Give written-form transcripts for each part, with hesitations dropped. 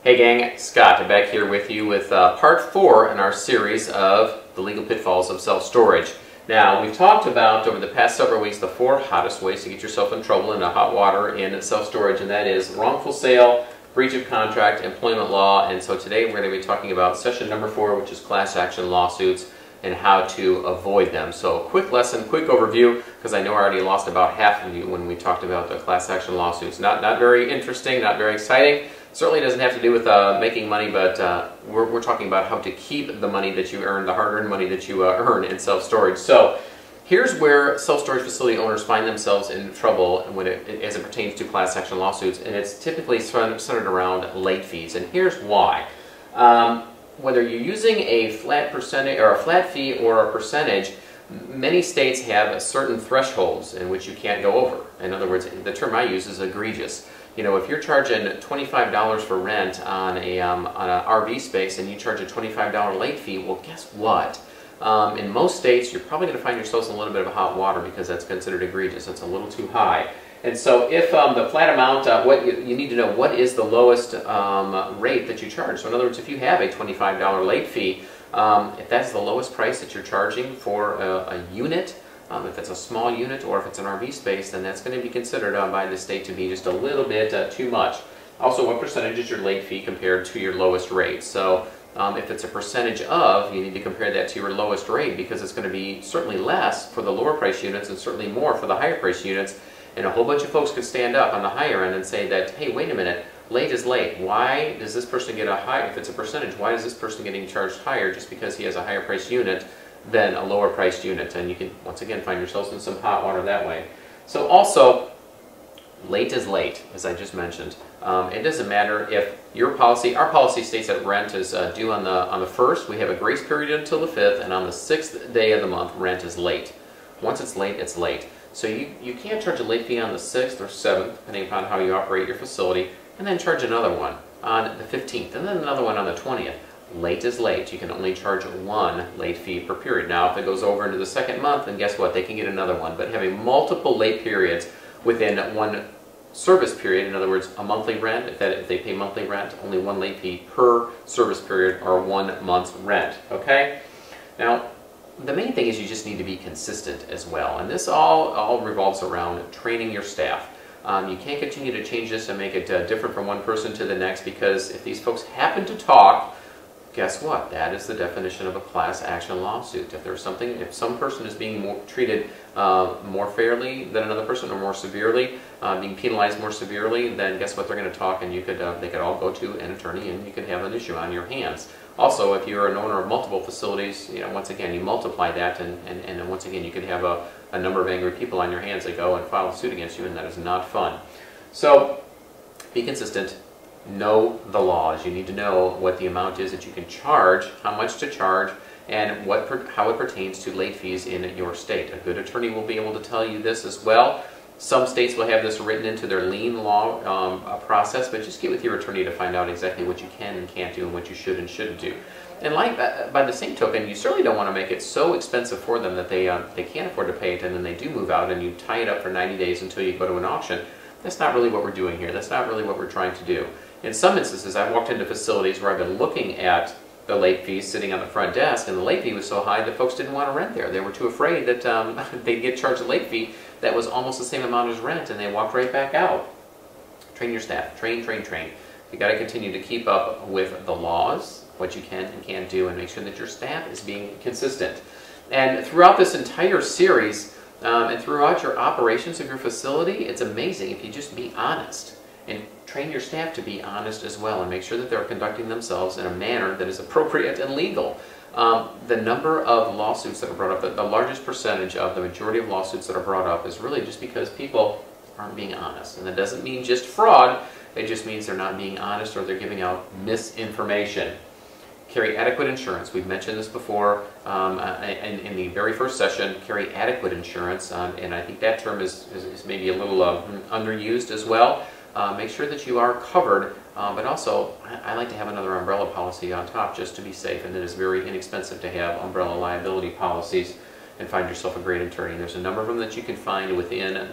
Hey gang, Scott back here with you with part 4 in our series of the legal pitfalls of self-storage. Now, we've talked about over the past several weeks the 4 hottest ways to get yourself in trouble in hot water in self-storage, and that is wrongful sale, breach of contract, employment law, and so today we're going to be talking about session number 4, which is class action lawsuits and how to avoid them. So quick lesson, quick overview, because I know I already lost about half of you when we talked about the class action lawsuits. Not very interesting, not very exciting. Certainly doesn't have to do with making money, but we're talking about how to keep the money that you earn, the hard-earned money that you earn in self-storage. So here's where self-storage facility owners find themselves in trouble when as it pertains to class action lawsuits, and it's typically centered around late fees, and here's why. Whether you're using a flat percentage or a flat fee or a percentage, many states have certain thresholds in which you can't go over. In other words, the term I use is egregious. You know, if you're charging $25 for rent on an RV space and you charge a $25 late fee, well, guess what? In most states, you're probably going to find yourselves in a little bit of hot water because that's considered egregious. It's a little too high. And so if the flat amount, what you need to know, what is the lowest rate that you charge? So in other words, if you have a $25 late fee, if that's the lowest price that you're charging for a unit, if it's a small unit or if it's an RV space, then that's going to be considered by the state to be just a little bit too much. Also, what percentage is your late fee compared to your lowest rate? So if it's a percentage of, you need to compare that to your lowest rate because it's going to be certainly less for the lower price units and certainly more for the higher price units. And a whole bunch of folks could stand up on the higher end and say that, hey, wait a minute, late is late. Why does this person get a higher, if it's a percentage, why is this person getting charged higher just because he has a higher priced unit than a lower priced unit? And you can, once again, find yourselves in some hot water that way. So also, late is late, as I just mentioned. It doesn't matter if your policy, our policy states that rent is due on the 1st, we have a grace period until the 5th, and on the 6th day of the month, rent is late. Once it's late, it's late. So you can't charge a late fee on the 6th or 7th, depending upon how you operate your facility, and then charge another one on the 15th, and then another one on the 20th. Late is late. You can only charge one late fee per period. Now, if it goes over into the 2nd month, then guess what? They can get another one. But having multiple late periods within one service period, in other words, a monthly rent, if they pay monthly rent, only one late fee per service period or 1 month's rent. Okay? Now, the main thing is you just need to be consistent as well, and this all revolves around training your staff. You can't continue to change this and make it different from one person to the next, because if these folks happen to talk, guess what? That is the definition of a class action lawsuit. If there's something, if some person is being treated more fairly than another person or more severely, being penalized more severely, then guess what? They're going to talk, and you could they could all go to an attorney, and you could have an issue on your hands. Also, if you're an owner of multiple facilities, you know, once again, you multiply that, and once again, you could have a number of angry people on your hands that go and file a suit against you, and that is not fun. So, be consistent. Know the laws. You need to know what the amount is that you can charge, how much to charge, and how it pertains to late fees in your state. A good attorney will be able to tell you this as well. Some states will have this written into their lien law process, but just get with your attorney to find out exactly what you can and can't do and what you should and shouldn't do. And like by the same token, you certainly don't want to make it so expensive for them that they can't afford to pay it, and then they do move out and you tie it up for 90 days until you go to an auction. That's not really what we're doing here. That's not really what we're trying to do. In some instances, I've walked into facilities where I've been looking at the late fees sitting on the front desk, and the late fee was so high that folks didn't want to rent there. They were too afraid that they'd get charged a late fee that was almost the same amount as rent, and they walked right back out. Train your staff. Train, train, train. You've got to continue to keep up with the laws, what you can and can't do, and make sure that your staff is being consistent. And throughout this entire series, and throughout your operations of your facility, it's amazing if you just be honest. And train your staff to be honest as well, and make sure that they're conducting themselves in a manner that is appropriate and legal. The number of lawsuits that are brought up, the largest percentage of the majority of lawsuits that are brought up is really just because people aren't being honest. And that doesn't mean just fraud, it just means they're not being honest or they're giving out misinformation. Carry adequate insurance. We've mentioned this before in the very first session. Carry adequate insurance, and I think that term is maybe a little underused as well. Make sure that you are covered, but also I like to have another umbrella policy on top just to be safe, and it is very inexpensive to have umbrella liability policies. and find yourself a great attorney. There's a number of them that you can find within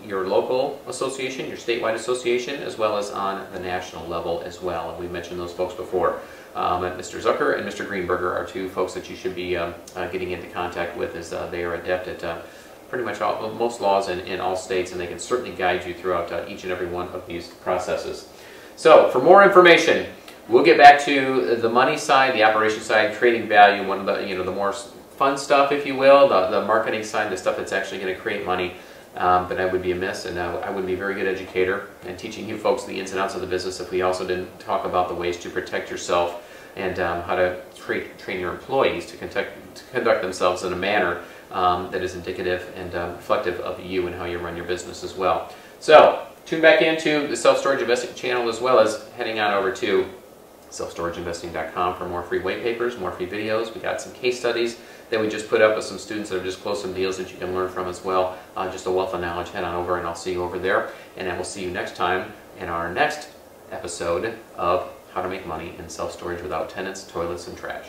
your local association, your statewide association, as well as on the national level as well. And we mentioned those folks before. Mr. Zucker and Mr. Greenberger are two folks that you should be getting into contact with, as they are adept at pretty much most laws in all states, and they can certainly guide you throughout each and every one of these processes. So for more information, we'll get back to the money side, the operation side, creating value, one of the the more fun stuff, if you will, the marketing side, the stuff that's actually going to create money. But I would be amiss, and I wouldn't be a very good educator and teaching you folks the ins and outs of the business if we also didn't talk about the ways to protect yourself and how to train your employees to conduct themselves in a manner that is indicative and reflective of you and how you run your business as well. So tune back into the Self-Storage Investing channel, as well as heading on over to selfstorageinvesting.com for more free white papers, more free videos. We got some case studies that we just put up with some students that have just closed some deals that you can learn from as well. Just a wealth of knowledge. Head on over and I'll see you over there. And then we'll see you next time in our next episode of How to Make Money in Self-Storage Without Tenants, Toilets, and Trash.